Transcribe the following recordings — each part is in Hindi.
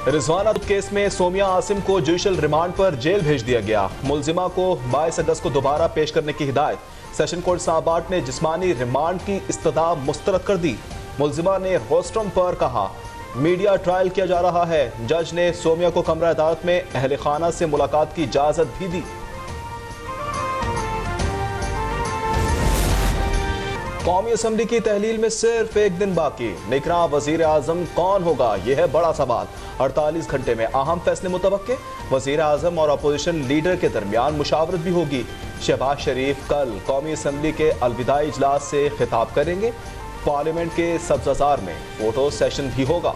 रिजवाना केस में सोमिया आसिम को जुडिशल रिमांड पर जेल भेज दिया गया। मुलजिमा को 22 अगस्त को दोबारा पेश करने की हिदायत। सेशन कोर्ट इस्लामाबाद ने जिस्मानी रिमांड की इस्तदा मुस्तरद कर दी। मुलजिमा ने रोस्ट्रम पर कहा मीडिया ट्रायल किया जा रहा है। जज ने सोमिया को कमरा अदालत में अहले खाना से मुलाकात की इजाजत भी दी। कौमी असम्बली की तहलील में सिर्फ एक दिन बाकी। निकरा वजीर आजम कौन होगा, यह है बड़ा सवाल। 48 घंटे में अहम फैसले मुतवक्के। वजीर आजम और अपोजिशन लीडर के दरमियान मुशावरत भी होगी। शहबाज शरीफ कल कौमी असम्बली के अलविदाई इजलास से खिताब करेंगे। पार्लियामेंट के सब्ज़ाजार में फोटो सेशन भी होगा।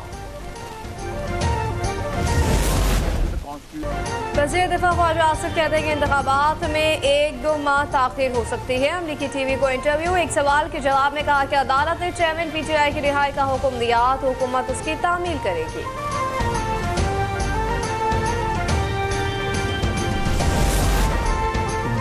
वज़ीर दिफा ख्वाजा आसिफ कहते हैं कि इंतखाबात में 1-2 माह ताख़ीर हो सकती है। अमरीकी टीवी को इंटरव्यू। एक सवाल के जवाब में कहा कि अदालत ने चेयरमैन PTI की रिहाई का हुक्म दिया तो हुकूमत उसकी तामील करेगी।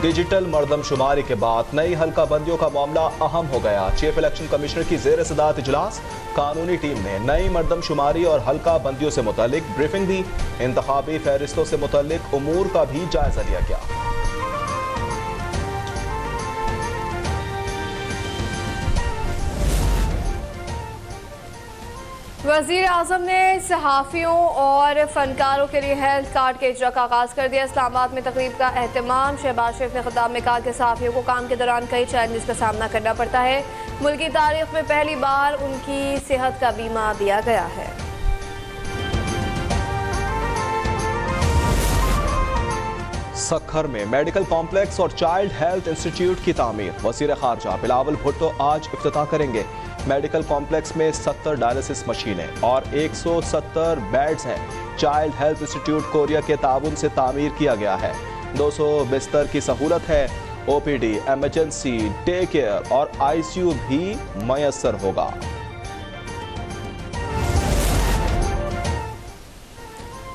डिजिटल मरदमशुमारी के बाद नई हल्का बंदियों का मामला अहम हो गया। चीफ इलेक्शन कमिश्नर की जेर सदारत इजलास। कानूनी टीम ने नई मरदमशुमारी और हल्का बंदियों से मुतालिक ब्रीफिंग दी। इंतखाबी फहरिस्तों से मुतालिक उमूर का भी जायजा लिया गया। वज़ीर आज़म ने सहाफ़ियों और फनकारों के लिए हेल्थ कार्ड के इजरा का आगाज़ कर दिया। इस्लामाबाद में तकरीब का एहतमाम। शहबाज शरीफ ने खिताब में कहा कि सहाफ़ियों को काम के दौरान कई चैलेंजेस का सामना करना पड़ता है। मुल्क की तारीख में पहली बार उनकी सेहत का बीमा दिया गया है। सखर में मेडिकल कॉम्प्लेक्स और चाइल्ड हेल्थ इंस्टीट्यूट की तामीर। वज़ीर ख़ारजा बिलावल भुट्टो आज इफ्तिताह करेंगे। मेडिकल कॉम्प्लेक्स में 70 डायलिसिस मशीनें और 170 बेड्स हैं। चाइल्ड हेल्थ इंस्टीट्यूट कोरिया के ताउन से तामीर किया गया है। 200 बिस्तर की सहूलत है। OPD, एमरजेंसी, डे केयर और ICU भी मयसर होगा।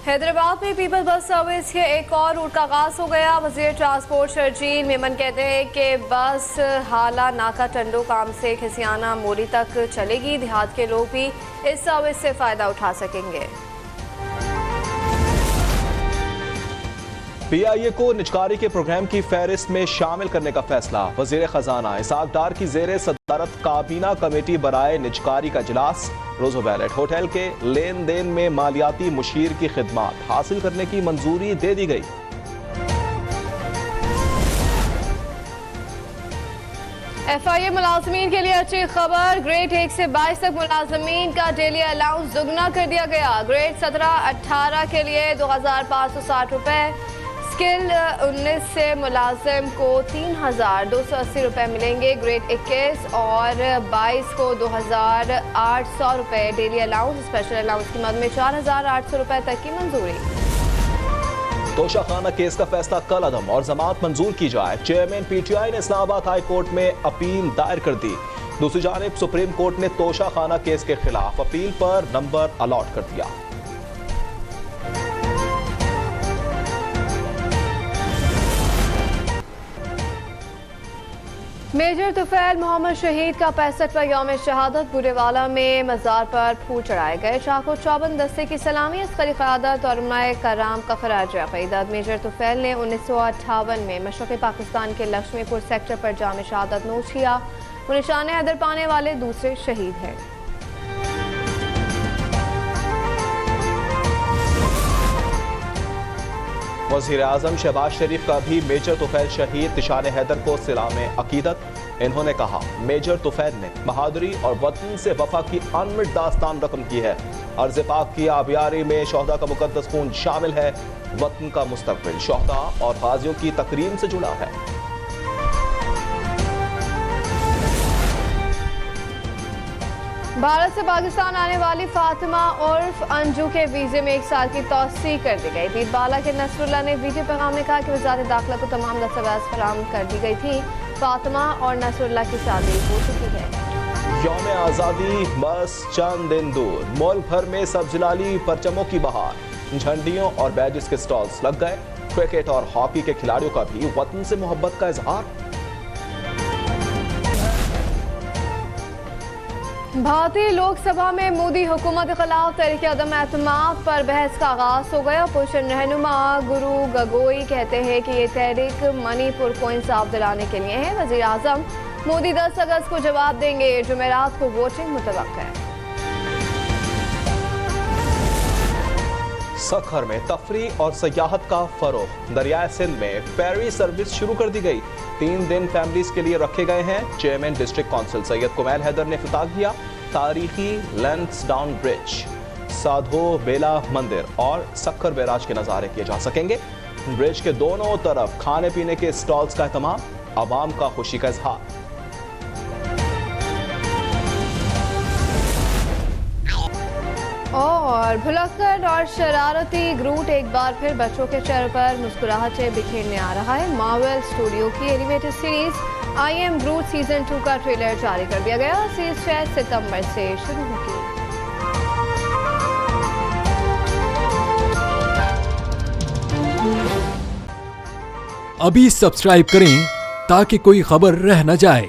हैदराबाद में पीपल बस सर्विस के एक और रूट का आगाज हो गया। वजीर ट्रांसपोर्ट शर्जील मेमन कहते हैं कि बस हाला नाका टंडो काम से खिसियाना मोरी तक चलेगी। देहात के लोग भी इस सर्विस से फायदा उठा सकेंगे। PIA को निजकारी के प्रोग्राम की फहरिस्त में शामिल करने का फैसला। वजीर खजाना इसाक डार की जेर सदारत काबीना कमेटी बराए निजकारी का इजलास। रोजो वैलेट होटल के लेन देन में मालियाती मुशीर की खिदमात हासिल करने की मंजूरी दे दी गई। FIA मुलाजमीन के लिए अच्छी खबर। ग्रेड 1 से 22 तक मुलाजमीन का डेली अलाउंस दुगना कर दिया गया। ग्रेड 17-18 के लिए 2560 रुपए। स्किल 19 से मुलाजिम को 3280 रुपए मिलेंगे। ग्रेड 21 और 22 को 2800 रुपए डेली अलाउंस। स्पेशल अलाउंस की मद में 4800 रुपए तक की मंजूरी। तोशाखाना केस का फैसला कल अदम और जमात मंजूर की जाए। चेयरमैन PTI ने इस्लामाबाद हाई कोर्ट में अपील दायर कर दी। दूसरी जानिब सुप्रीम कोर्ट ने तोशाखाना केस के खिलाफ अपील पर नंबर अलॉट कर दिया। मेजर तुफैल मोहम्मद शहीद का 65वां यौम शहादत बूरेवाला में मज़ार पर फूल चढ़ाए गए। शाखो चौबन दस्ते की सलामी, अस्करी क़यादत और उलमाए कराम का खराज अक़ीदत। मेजर तुफैल ने 1958 में मशरक़ी पाकिस्तान के लक्ष्मीपुर सेक्टर पर जाम शहादत नोश किया। वो निशान हैदर पाने वाले दूसरे शहीद हैं। वज़ीर आज़म शहबाज शरीफ का भी मेजर तुफैल शहीद निशान हैदर को सलाम अकीदत। इन्होंने कहा मेजर तुफैल ने बहादुरी और वतन से वफा की अनमिट दास्तान रकम की है। अर्ज़ पाक की आबियारी में शोहदा का मुकद्दस खून शामिल है। वतन का मुस्तक़बिल शोहदा और गाज़ियों की तकरीम से जुड़ा है। भारत से पाकिस्तान आने वाली फातिमा उर्फ अंजू के वीजे में 1 साल की तौसी कर दी गई। पीरबाला के नसरुल्लाह ने वीडियो पैगाम में कहा कि वज़ारत दाखिला को तमाम दस्तावेज़ फराहम कर दी गई थी। फातिमा और नसरुल्लाह की शादी हो चुकी है। यौम आज़ादी बस चंद दिन दूर। मुल्क भर में सबजलाली परचमों की बहार। झंडियों और बैजेस के स्टॉल्स लग गए। क्रिकेट और हॉकी के खिलाड़ियों का भी वतन से मोहब्बत का इजहार। भारतीय लोकसभा में मोदी हुकूमत के खिलाफ तहरीक अदम एतमाद पर बहस का आगाज हो गया। अपोजिशन रहनुमा गुरु गगोई कहते हैं कि ये तहरीक मणिपुर को इंसाफ दिलाने के लिए है। वजीर आजम मोदी 10 अगस्त को जवाब देंगे। जुमेरात को वोटिंग मुतवक्का है। सखर में तफरी और सयाहत का फरोग। दरियाए सिंध में फेरी सर्विस शुरू कर दी गई। 3 दिन फैमिलीज के लिए रखे गए हैं। Chairman district council Syed Kumail Haider ने इफ्तिताह किया। तारीखी लैंसडाउन ब्रिज, साधो बेला मंदिर और सखर बैराज के नजारे किए जा सकेंगे। ब्रिज के दोनों तरफ खाने पीने के स्टॉल्स का एहतमाम, आवाम का खुशी का इजहार। और भुलक्कड़ और शरारती ग्रूट एक बार फिर बच्चों के चेहरे पर मुस्कुराहटें बिखेरने आ रहा है। मार्वल स्टूडियो की animated series I am grout season 2 का ट्रेलर जारी कर दिया गया। सीरीज 6 सितंबर से शुरू होगी। अभी सब्सक्राइब करें ताकि कोई खबर रह न जाए।